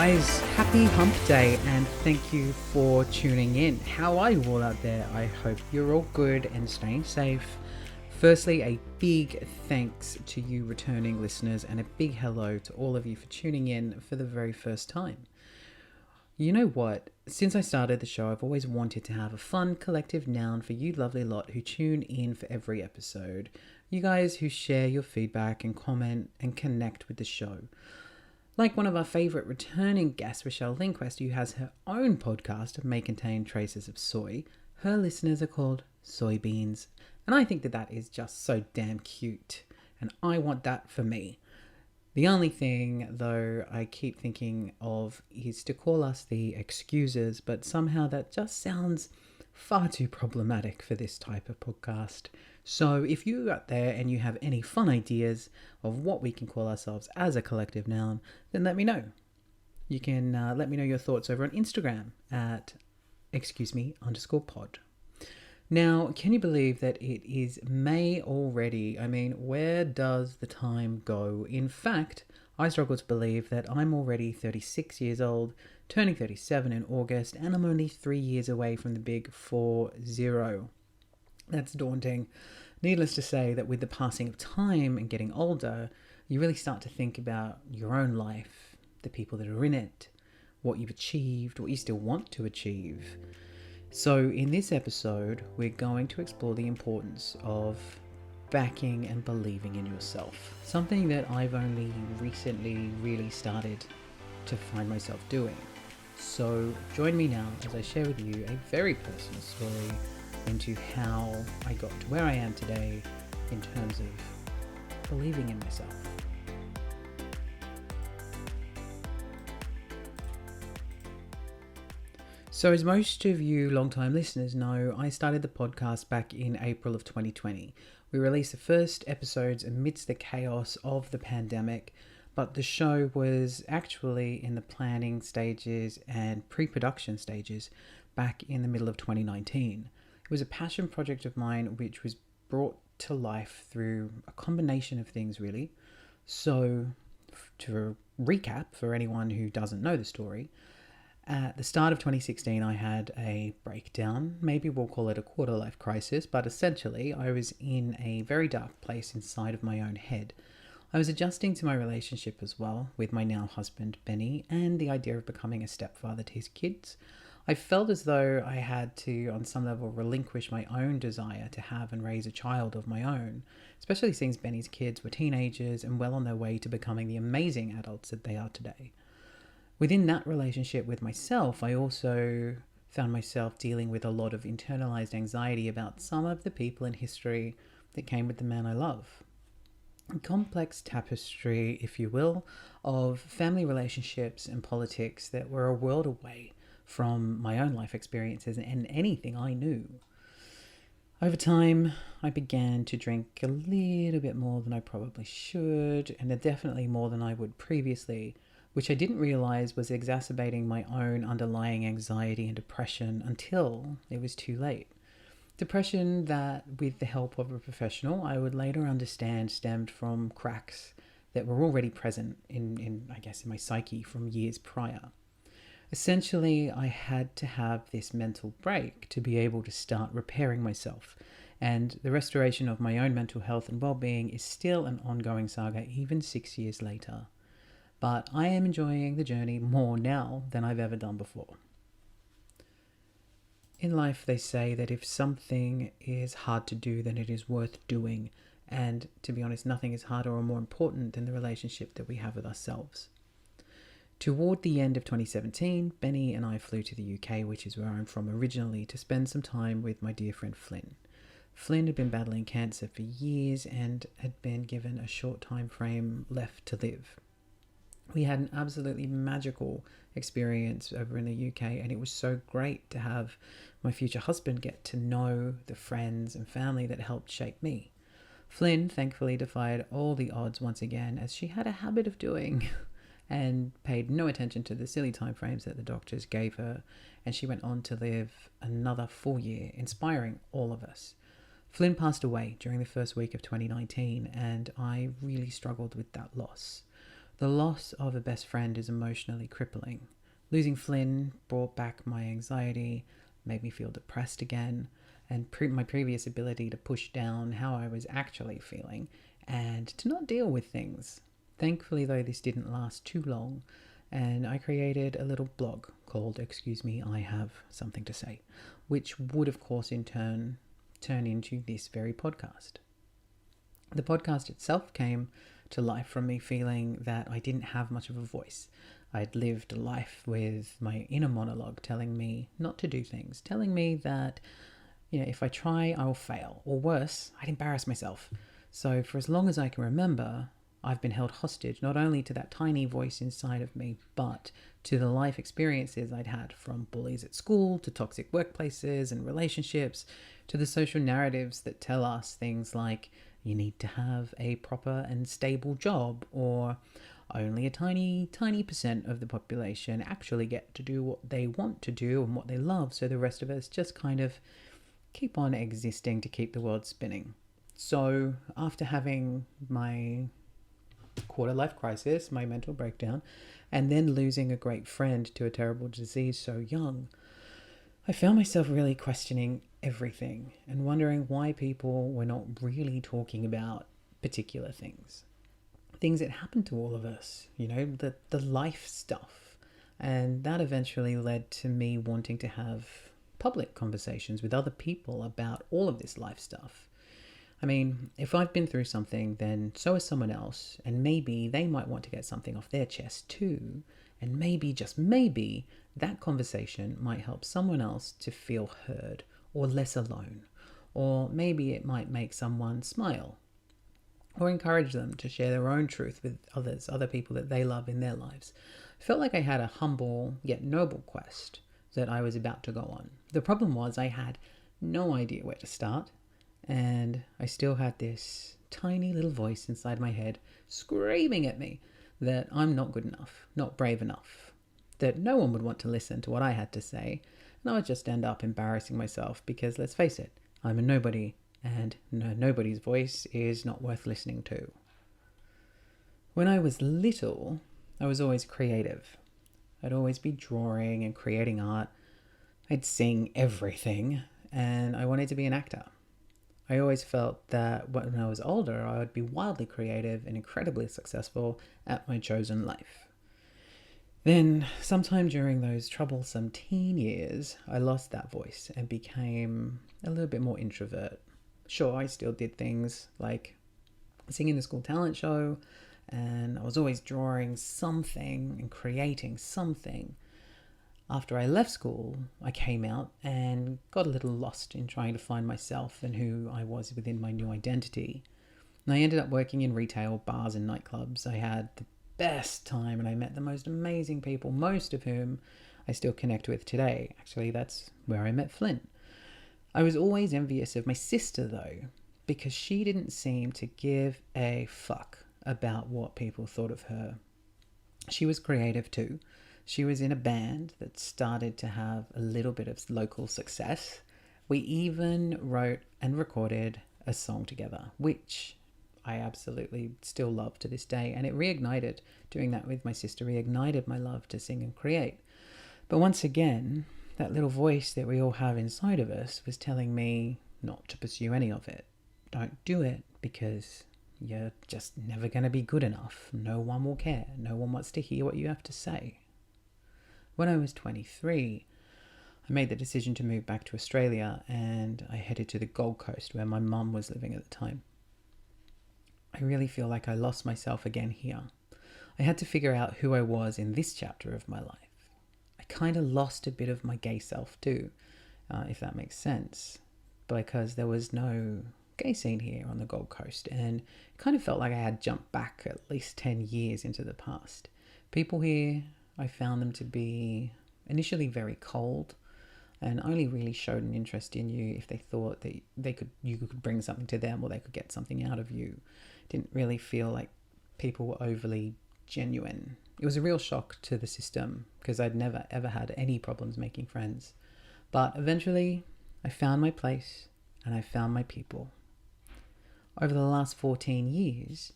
guys, happy hump day and thank you for tuning in. How are you all out there? I hope you're all good and staying safe. Firstly, a big thanks to you returning listeners and a big hello to all of you for tuning in for the very first time. You know what? Since I started the show, I've always wanted to have a fun collective noun for you lovely lot who tune in for every episode. You guys who share your feedback and comment and connect with the show. Like one of our favourite returning guests, Rochelle Lindquist, who has her own podcast that may contain traces of soy. Her listeners are called soybeans. And I think that is just so damn cute. And I want that for me. The only thing, though, I keep thinking of is to call us the excusers, but somehow that just sounds far too problematic for this type of podcast. So if you're out there and you have any fun ideas of what we can call ourselves as a collective noun, then let me know. You can let me know your thoughts over on Instagram at excuseme_pod. Now, can you believe that it is May already? I mean, where does the time go? In fact, I struggle to believe that I'm already 36 years old, turning 37 in August, and I'm only 3 years away from the big 4-0. That's daunting. Needless to say that with the passing of time and getting older, you really start to think about your own life, the people that are in it, what you've achieved, what you still want to achieve. So in this episode, we're going to explore the importance of backing and believing in yourself. Something that I've only recently really started to find myself doing. So join me now as I share with you a very personal story into how I got to where I am today in terms of believing in myself. So as most of you long-time listeners know, I started the podcast back in April of 2020. We released the first episodes amidst the chaos of the pandemic, but the show was actually in the planning stages and pre-production stages back in the middle of 2019. It was a passion project of mine which was brought to life through a combination of things really. So to recap for anyone who doesn't know the story, at the start of 2016 I had a breakdown, maybe we'll call it a quarter-life crisis, but essentially I was in a very dark place inside of my own head. I was adjusting to my relationship as well with my now husband Benny and the idea of becoming a stepfather to his kids. I felt as though I had to, on some level, relinquish my own desire to have and raise a child of my own, especially since Benny's kids were teenagers and well on their way to becoming the amazing adults that they are today. Within that relationship with myself, I also found myself dealing with a lot of internalized anxiety about some of the people in history that came with the man I love. A complex tapestry, if you will, of family relationships and politics that were a world away from my own life experiences and anything I knew. Over time, I began to drink a little bit more than I probably should, and definitely more than I would previously, which I didn't realize was exacerbating my own underlying anxiety and depression until it was too late. Depression that, with the help of a professional, I would later understand stemmed from cracks that were already present in my psyche from years prior. Essentially, I had to have this mental break to be able to start repairing myself, and the restoration of my own mental health and well-being is still an ongoing saga even 6 years later. But I am enjoying the journey more now than I've ever done before. In life, they say that if something is hard to do, then it is worth doing. And to be honest, nothing is harder or more important than the relationship that we have with ourselves. Toward the end of 2017, Benny and I flew to the UK, which is where I'm from originally, to spend some time with my dear friend Flynn. Flynn had been battling cancer for years and had been given a short time frame left to live. We had an absolutely magical experience over in the UK, and it was so great to have my future husband get to know the friends and family that helped shape me. Flynn thankfully defied all the odds once again, as she had a habit of doing, and paid no attention to the silly timeframes that the doctors gave her, and she went on to live another full year, inspiring all of us. Flynn passed away during the first week of 2019, and I really struggled with that loss. The loss of a best friend is emotionally crippling. Losing Flynn brought back my anxiety, made me feel depressed again, and my previous ability to push down how I was actually feeling and to not deal with things. Thankfully, though, this didn't last too long, and I created a little blog called Excuse Me, I Have Something to Say, which would, of course, in turn into this very podcast. The podcast itself came to life from me feeling that I didn't have much of a voice. I'd lived a life with my inner monologue telling me not to do things, telling me that, if I try, I'll fail, or worse, I'd embarrass myself. So for as long as I can remember, I've been held hostage not only to that tiny voice inside of me, but to the life experiences I'd had, from bullies at school to toxic workplaces and relationships, to the social narratives that tell us things like you need to have a proper and stable job, or only a tiny percent of the population actually get to do what they want to do and what they love, so the rest of us just kind of keep on existing to keep the world spinning. So after having my quarter life crisis, my mental breakdown, and then losing a great friend to a terrible disease so young, I found myself really questioning everything and wondering why people were not really talking about particular things that happen to all of us, the life stuff. And that eventually led to me wanting to have public conversations with other people about all of this life stuff. I mean, if I've been through something, then so has someone else, and maybe they might want to get something off their chest too, and maybe, just maybe, that conversation might help someone else to feel heard or less alone, or maybe it might make someone smile or encourage them to share their own truth with other people that they love in their lives. I felt like I had a humble yet noble quest that I was about to go on. The problem was I had no idea where to start, and I still had this tiny little voice inside my head screaming at me that I'm not good enough, not brave enough, that no one would want to listen to what I had to say, and I would just end up embarrassing myself because, let's face it, I'm a nobody, and nobody's voice is not worth listening to. When I was little, I was always creative. I'd always be drawing and creating art. I'd sing everything, and I wanted to be an actor. I always felt that when I was older, I would be wildly creative and incredibly successful at my chosen life. Then, sometime during those troublesome teen years, I lost that voice and became a little bit more introvert. Sure, I still did things like singing the school talent show, and I was always drawing something and creating something. After I left school, I came out and got a little lost in trying to find myself and who I was within my new identity. And I ended up working in retail, bars and nightclubs. I had the best time and I met the most amazing people, most of whom I still connect with today. Actually, that's where I met Flynn. I was always envious of my sister, though, because she didn't seem to give a fuck about what people thought of her. She was creative too. She was in a band that started to have a little bit of local success. We even wrote and recorded a song together, which I absolutely still love to this day. And it reignited, doing that with my sister, reignited my love to sing and create. But once again, that little voice that we all have inside of us was telling me not to pursue any of it. Don't do it because you're just never going to be good enough. No one will care. No one wants to hear what you have to say. When I was 23, I made the decision to move back to Australia, and I headed to the Gold Coast where my mum was living at the time. I really feel like I lost myself again here. I had to figure out who I was in this chapter of my life. I kind of lost a bit of my gay self too, if that makes sense, because there was no gay scene here on the Gold Coast, and it kind of felt like I had jumped back at least 10 years into the past. People here, I found them to be initially very cold and only really showed an interest in you if they thought that you could bring something to them or they could get something out of you. Didn't really feel like people were overly genuine. It was a real shock to the system because I'd never ever had any problems making friends. But eventually I found my place and I found my people. Over the last 14 years,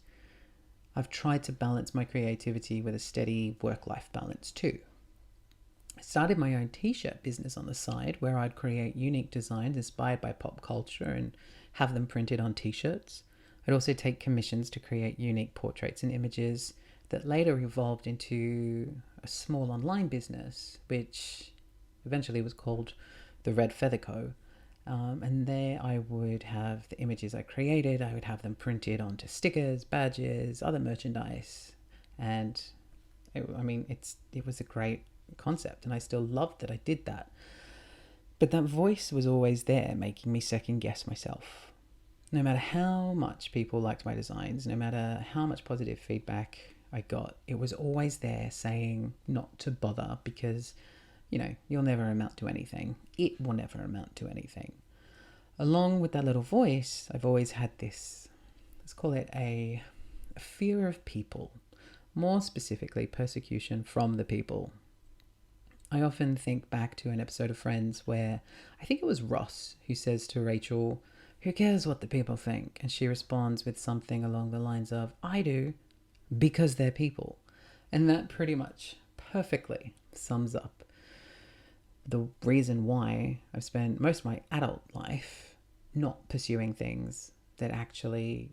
I've tried to balance my creativity with a steady work-life balance too. I started my own t-shirt business on the side where I'd create unique designs inspired by pop culture and have them printed on t-shirts. I'd also take commissions to create unique portraits and images that later evolved into a small online business, which eventually was called the Red Feather Co. And there I would have the images I created, I would have them printed onto stickers, badges, other merchandise. And it was a great concept, and I still loved that I did that. But that voice was always there, making me second guess myself. No matter how much people liked my designs, no matter how much positive feedback I got, it was always there saying not to bother because, you'll never amount to anything. It will never amount to anything. Along with that little voice, I've always had this, let's call it a fear of people. More specifically, persecution from the people. I often think back to an episode of Friends where I think it was Ross who says to Rachel, "Who cares what the people think?" And she responds with something along the lines of, "I do, because they're people." And that pretty much perfectly sums up the reason why I've spent most of my adult life not pursuing things that actually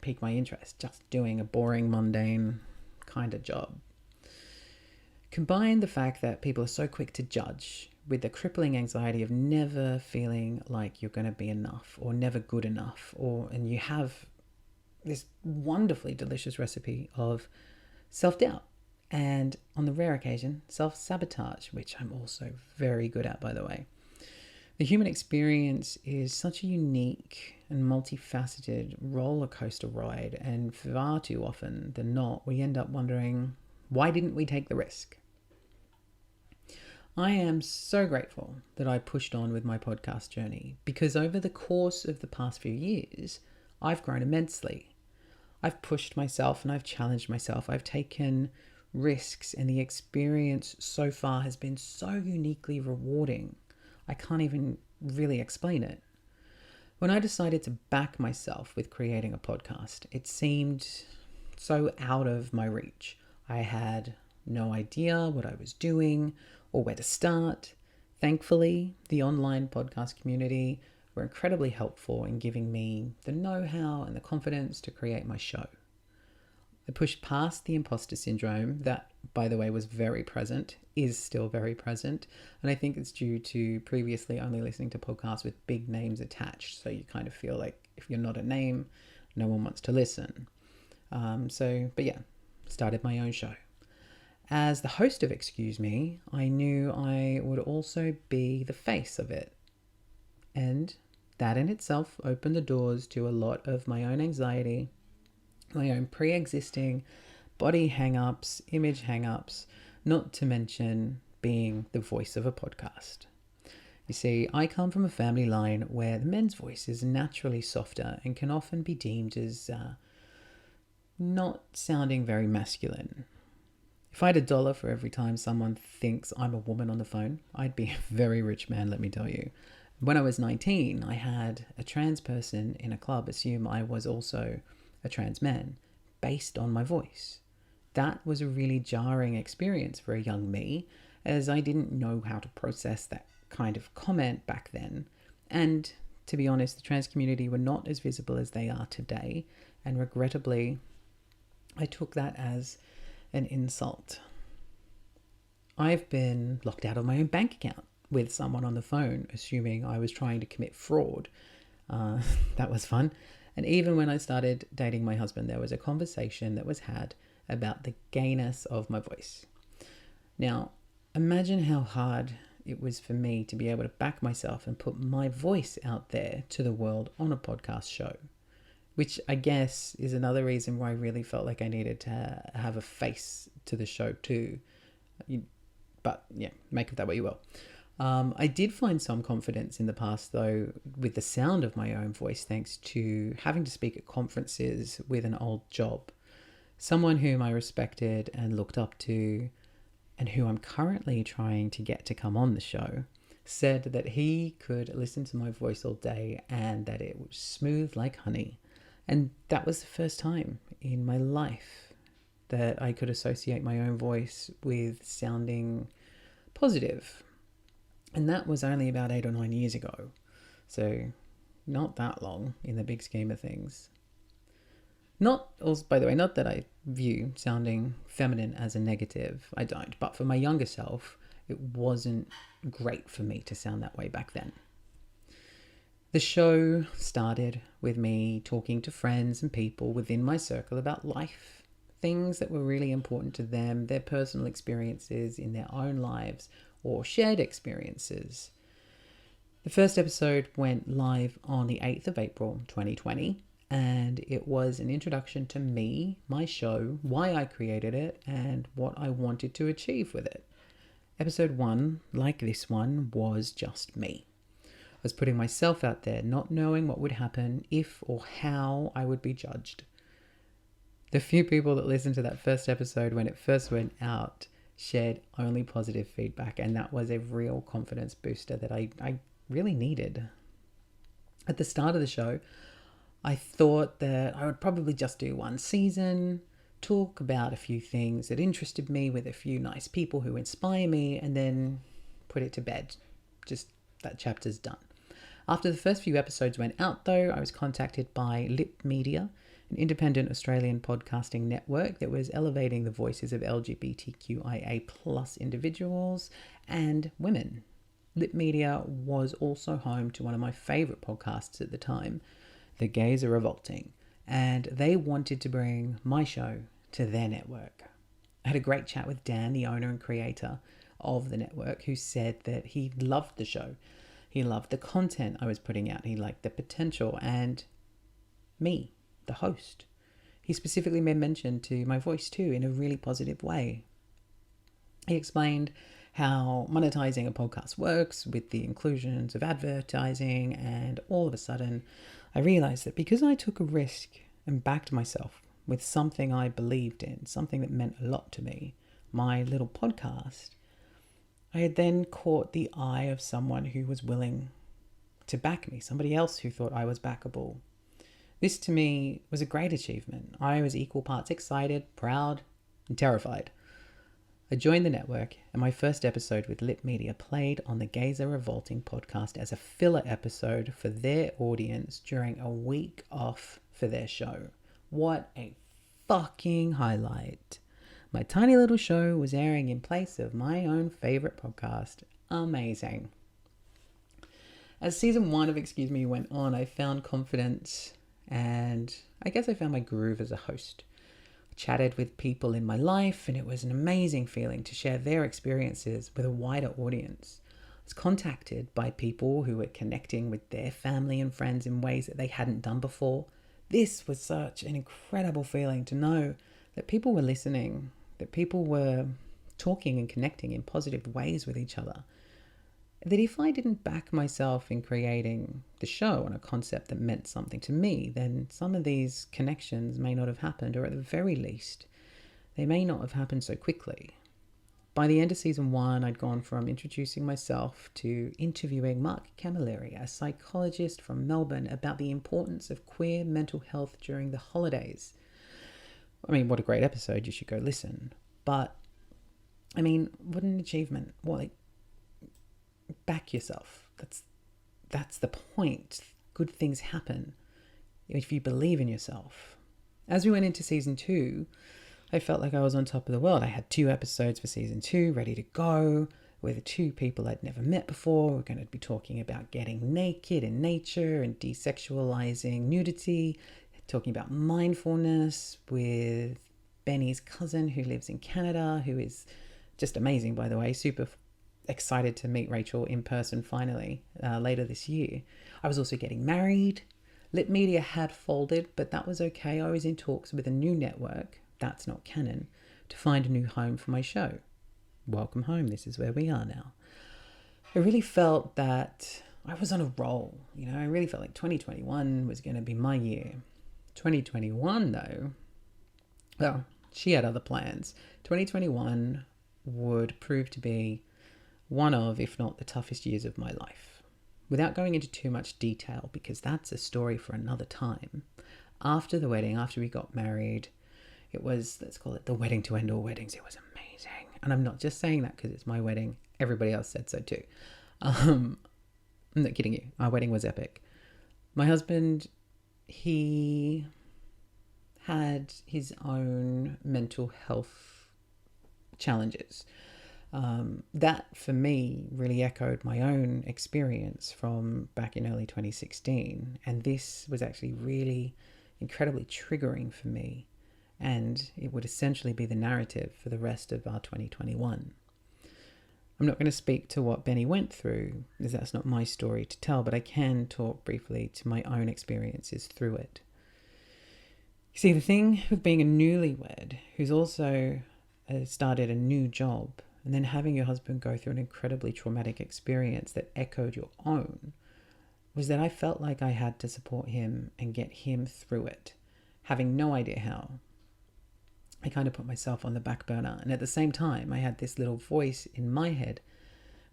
pique my interest, just doing a boring, mundane kind of job. Combine the fact that people are so quick to judge with the crippling anxiety of never feeling like you're going to be enough or never good enough, and you have this wonderfully delicious recipe of self-doubt and, on the rare occasion, self-sabotage, which I'm also very good at, by the way. The human experience is such a unique and multifaceted roller coaster ride, and far too often than not, we end up wondering, why didn't we take the risk? I am so grateful that I pushed on with my podcast journey, because over the course of the past few years, I've grown immensely. I've pushed myself and I've challenged myself. I've taken risks, and the experience so far has been so uniquely rewarding. I can't even really explain it. When I decided to back myself with creating a podcast, it seemed so out of my reach. I had no idea what I was doing or where to start. Thankfully, the online podcast community were incredibly helpful in giving me the know-how and the confidence to create my show. I pushed past the imposter syndrome that, by the way, was very present, is still very present. And I think it's due to previously only listening to podcasts with big names attached. So you kind of feel like if you're not a name, no one wants to listen. Started my own show. As the host of Excuse Me, I knew I would also be the face of it. And that in itself opened the doors to a lot of my own anxiety, my own pre-existing body hang-ups, image hang-ups, not to mention being the voice of a podcast. You see, I come from a family line where the men's voice is naturally softer and can often be deemed as not sounding very masculine. If I had $1 for every time someone thinks I'm a woman on the phone, I'd be a very rich man, let me tell you. When I was 19, I had a trans person in a club assume I was also a trans man based on my voice. That was a really jarring experience for a young me, as I didn't know how to process that kind of comment back then. And to be honest, the trans community were not as visible as they are today, and regrettably, I took that as an insult. I've been locked out of my own bank account with someone on the phone assuming I was trying to commit fraud. That was fun. And even when I started dating my husband, there was a conversation that was had about the gayness of my voice. Now, imagine how hard it was for me to be able to back myself and put my voice out there to the world on a podcast show, which I guess is another reason why I really felt like I needed to have a face to the show too. But yeah, make of that what you will. I did find some confidence in the past, though, with the sound of my own voice, thanks to having to speak at conferences with an old job. Someone whom I respected and looked up to, and who I'm currently trying to get to come on the show, said that he could listen to my voice all day and that it was smooth like honey. And that was the first time in my life that I could associate my own voice with sounding positive. And that was only about 8 or 9 years ago. So not that long in the big scheme of things. Not, also, by the way, not that I view sounding feminine as a negative. I don't. But for my younger self, it wasn't great for me to sound that way back then. The show started with me talking to friends and people within my circle about life, things that were really important to them, their personal experiences in their own lives or shared experiences. The first episode went live on the 8th of April 2020, and it was an introduction to me, my show, why I created it, and what I wanted to achieve with it. Episode 1, like this one, was just me. I was putting myself out there, not knowing what would happen, if or how I would be judged. The few people that listened to that first episode when it first went out shared only positive feedback, and that was a real confidence booster that I really needed. At the start of the show, I thought that I would probably just do one season, talk about a few things that interested me with a few nice people who inspire me, and then put it to bed. Just that chapter's done. After the first few episodes went out, though, I was contacted by Lip Media, an independent Australian podcasting network that was elevating the voices of LGBTQIA plus individuals and women. Lip Media was also home to one of my favourite podcasts at the time, The Gays Are Revolting, and they wanted to bring my show to their network. I had a great chat with Dan, the owner and creator of the network, who said that he loved the show. He loved the content I was putting out. He liked the potential and me, the host. He specifically made mention to my voice too in a really positive way. He explained how monetizing a podcast works with the inclusions of advertising, and all of a sudden I realized that because I took a risk and backed myself with something I believed in, something that meant a lot to me, my little podcast, I had then caught the eye of someone who was willing to back me, somebody else who thought I was backable. This to me was a great achievement. I was equal parts excited, proud, and terrified. I joined the network, and my first episode with Lip Media played on the Gays Are Revolting podcast as a filler episode for their audience during a week off for their show. What a fucking highlight. My tiny little show was airing in place of my own favourite podcast. Amazing. As season 1 of Excuse Me went on, I found confidence, and I guess I found my groove as a host. Chatted with people in my life, and it was an amazing feeling to share their experiences with a wider audience. I was contacted by people who were connecting with their family and friends in ways that they hadn't done before. This was such an incredible feeling to know that people were listening, that people were talking and connecting in positive ways with each other. That if I didn't back myself in creating the show on a concept that meant something to me, then some of these connections may not have happened, or at the very least, they may not have happened so quickly. By the end of season 1, I'd gone from introducing myself to interviewing Mark Camilleri, a psychologist from Melbourne, about the importance of queer mental health during the holidays. I mean, what a great episode. You should go listen. But, I mean, what an achievement. Back yourself. That's the point. Good things happen if you believe in yourself. As we went into season 2, I felt like I was on top of the world. I had 2 episodes for season 2 ready to go with 2 people I'd never met before. We're going to be talking about getting naked in nature and desexualizing nudity, talking about mindfulness with Benny's cousin who lives in Canada, who is just amazing, by the way. Super excited to meet Rachel in person finally later this year. I was also getting married. Lip Media had folded, but that was okay. I was in talks with a new network, That's Not Canon, to find a new home for my show. Welcome home. This is where we are now. I really felt that I was on a roll. I really felt like 2021 was going to be my year. 2021, though, well, she had other plans. 2021 would prove to be one of, if not the toughest years of my life. Without going into too much detail, because that's a story for another time, after the wedding, after we got married, it was, let's call it the wedding to end all weddings. It was amazing. And I'm not just saying that because it's my wedding. Everybody else said so too. I'm not kidding you. Our wedding was epic. My husband, he had his own mental health challenges. That for me really echoed my own experience from back in early 2016. And this was actually really incredibly triggering for me. And it would essentially be the narrative for the rest of our 2021. I'm not going to speak to what Benny went through, as that's not my story to tell, but I can talk briefly to my own experiences through it. You see, the thing with being a newlywed who's also started a new job and then having your husband go through an incredibly traumatic experience that echoed your own was that I felt like I had to support him and get him through it, having no idea how. I kind of put myself on the back burner. And at the same time, I had this little voice in my head,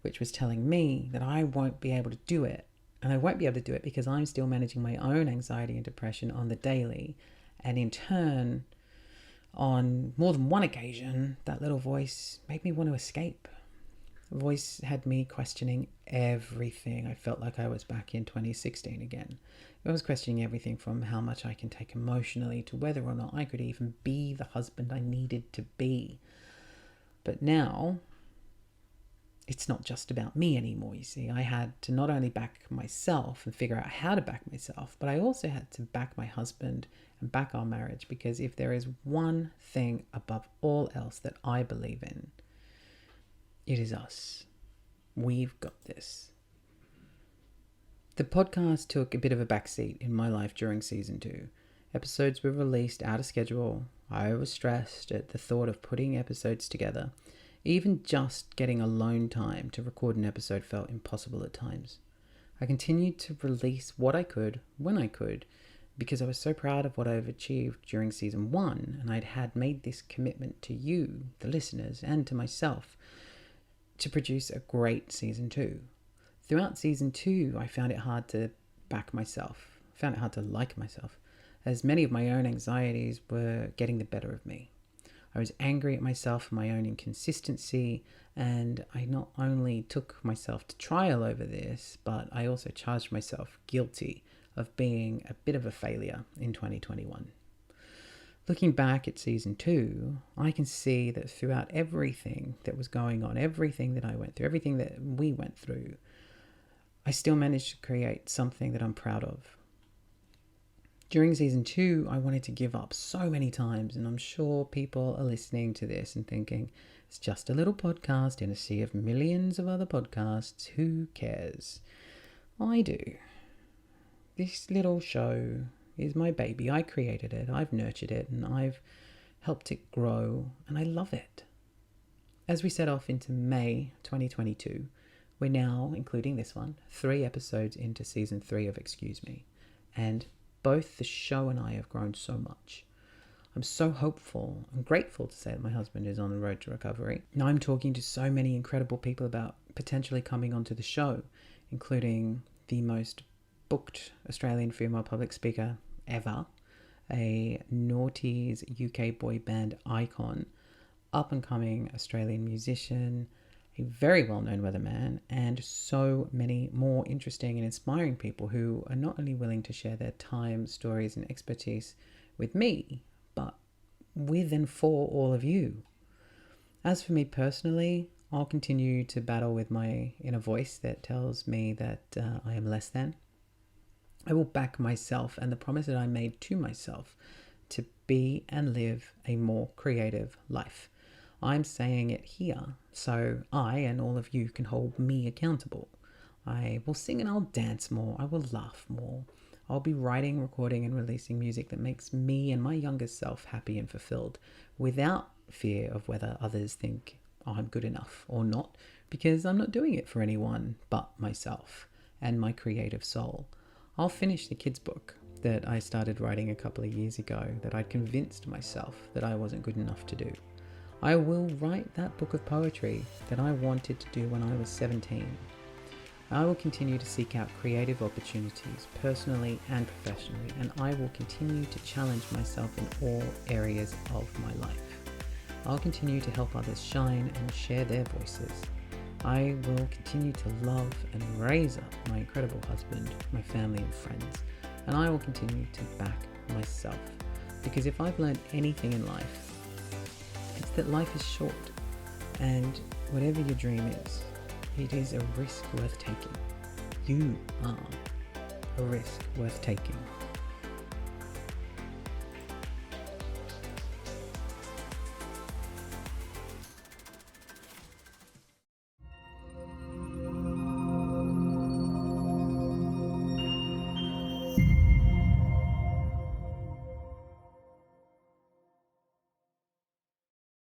which was telling me that I won't be able to do it. And I won't be able to do it because I'm still managing my own anxiety and depression on the daily. And in turn, on more than one occasion, that little voice made me want to escape. The voice had me questioning everything. I felt like I was back in 2016 again. I was questioning everything from how much I can take emotionally to whether or not I could even be the husband I needed to be. But now, it's not just about me anymore, you see. I had to not only back myself and figure out how to back myself, but I also had to back my husband and back our marriage, because if there is one thing above all else that I believe in, it is us. We've got this. The podcast took a bit of a backseat in my life during season 2. Episodes were released out of schedule. I was stressed at the thought of putting episodes together. Even just getting alone time to record an episode felt impossible at times. I continued to release what I could, when I could, because I was so proud of what I've achieved during season 1, and I'd had made this commitment to you, the listeners, and to myself, to produce a great season 2. Throughout season 2, I found it hard to back myself. I found it hard to like myself, as many of my own anxieties were getting the better of me. I was angry at myself for my own inconsistency, and I not only took myself to trial over this, but I also charged myself guilty of being a bit of a failure in 2021. Looking back at season 2, I can see that throughout everything that was going on, everything that I went through, everything that we went through, I still managed to create something that I'm proud of. During season 2, I wanted to give up so many times, and I'm sure people are listening to this and thinking, it's just a little podcast in a sea of millions of other podcasts. Who cares? I do. This little show is my baby. I created it, I've nurtured it, and I've helped it grow, and I love it. As we set off into May 2022, we're now, including this one, 3 episodes into season 3 of Excuse Me, and both the show and I have grown so much. I'm so hopeful and grateful to say that my husband is on the road to recovery. Now I'm talking to so many incredible people about potentially coming onto the show, including the most booked Australian female public speaker ever, a noughties UK boy band icon, up-and-coming Australian musician, a very well-known weatherman, and so many more interesting and inspiring people who are not only willing to share their time, stories, and expertise with me, but with and for all of you. As for me personally, I'll continue to battle with my inner voice that tells me that I am less than. I will back myself and the promise that I made to myself to be and live a more creative life. I'm saying it here so I and all of you can hold me accountable. I will sing and I'll dance more. I will laugh more. I'll be writing, recording, and releasing music that makes me and my younger self happy and fulfilled without fear of whether others think I'm good enough or not, because I'm not doing it for anyone but myself and my creative soul. I'll finish the kids' book that I started writing a couple of years ago that I'd convinced myself that I wasn't good enough to do. I will write that book of poetry that I wanted to do when I was 17. I will continue to seek out creative opportunities, personally and professionally, and I will continue to challenge myself in all areas of my life. I'll continue to help others shine and share their voices. I will continue to love and raise up my incredible husband, my family and friends, and I will continue to back myself. Because if I've learned anything in life, it's that life is short, and whatever your dream is, it is a risk worth taking. You are a risk worth taking.